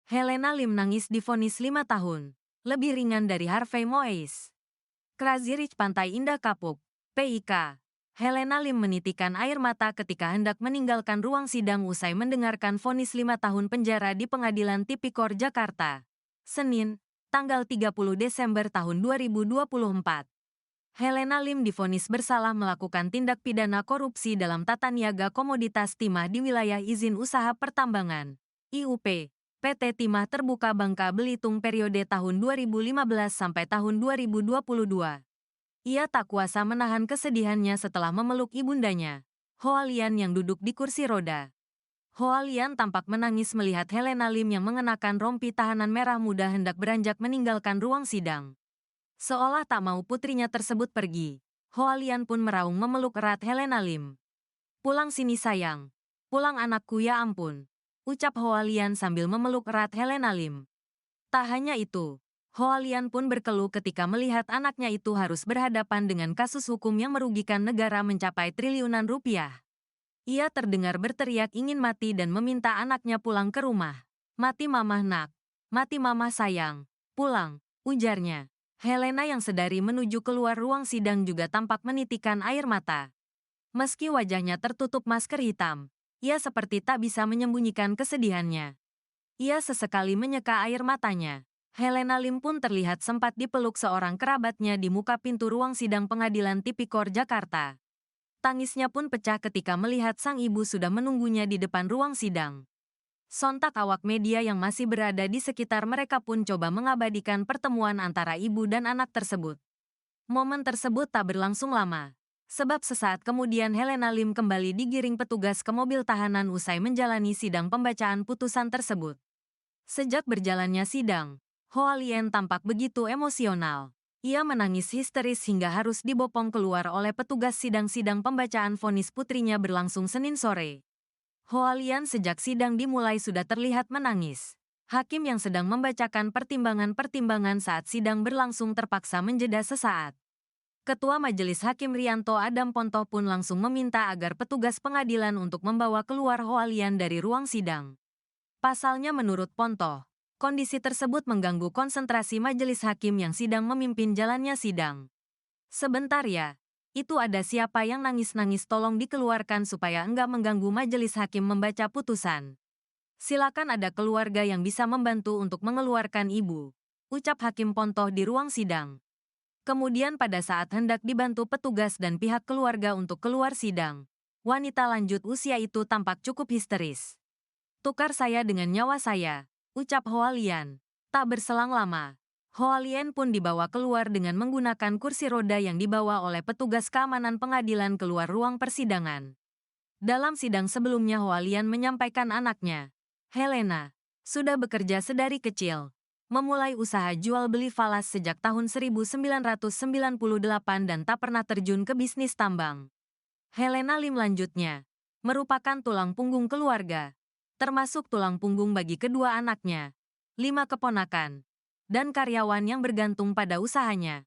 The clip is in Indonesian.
Helena Lim nangis divonis 5 tahun. Lebih ringan dari Harvey Moise. Crazy Rich Pantai Indah Kapuk, PIK. Helena Lim menitikan air mata ketika hendak meninggalkan ruang sidang usai mendengarkan vonis 5 tahun penjara di Pengadilan Tipikor Jakarta. Senin, tanggal 30 Desember tahun 2024. Helena Lim divonis bersalah melakukan tindak pidana korupsi dalam tata niaga komoditas timah di wilayah izin usaha pertambangan, IUP, PT Timah Terbuka Bangka Belitung periode tahun 2015 sampai tahun 2022. Ia tak kuasa menahan kesedihannya setelah memeluk ibundanya, Hoa Lian yang duduk di kursi roda. Hoa Lian tampak menangis melihat Helena Lim yang mengenakan rompi tahanan merah muda hendak beranjak meninggalkan ruang sidang. Seolah tak mau putrinya tersebut pergi, Hoa Lian pun meraung memeluk erat Helena Lim. "Pulang sini sayang. Pulang anakku ya ampun," ucap Hoa Lian sambil memeluk erat Helena Lim. Tak hanya itu, Hoa Lian pun berkeluh ketika melihat anaknya itu harus berhadapan dengan kasus hukum yang merugikan negara mencapai triliunan rupiah. Ia terdengar berteriak ingin mati dan meminta anaknya pulang ke rumah. "Mati mamah nak. Mati mamah sayang. Pulang," ujarnya. Helena yang sedari menuju keluar ruang sidang juga tampak menitikan air mata. Meski wajahnya tertutup masker hitam, ia seperti tak bisa menyembunyikan kesedihannya. Ia sesekali menyeka air matanya. Helena Lim pun terlihat sempat dipeluk seorang kerabatnya di muka pintu ruang sidang Pengadilan Tipikor Jakarta. Tangisnya pun pecah ketika melihat sang ibu sudah menunggunya di depan ruang sidang. Sontak awak media yang masih berada di sekitar mereka pun coba mengabadikan pertemuan antara ibu dan anak tersebut. Momen tersebut tak berlangsung lama, sebab sesaat kemudian Helena Lim kembali digiring petugas ke mobil tahanan usai menjalani sidang pembacaan putusan tersebut. Sejak berjalannya sidang, Hoa Lian tampak begitu emosional. Ia menangis histeris hingga harus dibopong keluar oleh petugas sidang pembacaan vonis putrinya berlangsung Senin sore. Hoa Lian sejak sidang dimulai sudah terlihat menangis. Hakim yang sedang membacakan pertimbangan-pertimbangan saat sidang berlangsung terpaksa menjeda sesaat. Ketua Majelis Hakim Rianto Adam Pontoh pun langsung meminta agar petugas pengadilan untuk membawa keluar Hoa Lian dari ruang sidang. Pasalnya menurut Pontoh, kondisi tersebut mengganggu konsentrasi majelis hakim yang sedang memimpin jalannya sidang. "Sebentar ya. Itu ada siapa yang nangis-nangis tolong dikeluarkan supaya enggak mengganggu majelis hakim membaca putusan. Silakan ada keluarga yang bisa membantu untuk mengeluarkan ibu," ucap Hakim Pontoh di ruang sidang. Kemudian pada saat hendak dibantu petugas dan pihak keluarga untuk keluar sidang, wanita lanjut usia itu tampak cukup histeris. "Tukar saya dengan nyawa saya," ucap Hoa Lian. Tak berselang lama, Hoa Lian pun dibawa keluar dengan menggunakan kursi roda yang dibawa oleh petugas keamanan pengadilan keluar ruang persidangan. Dalam sidang sebelumnya Hoa Lian menyampaikan anaknya, Helena, sudah bekerja sedari kecil, memulai usaha jual beli falas sejak tahun 1998 dan tak pernah terjun ke bisnis tambang. Helena Lim lanjutnya, merupakan tulang punggung keluarga, termasuk tulang punggung bagi kedua anaknya, 5 keponakan, dan karyawan yang bergantung pada usahanya.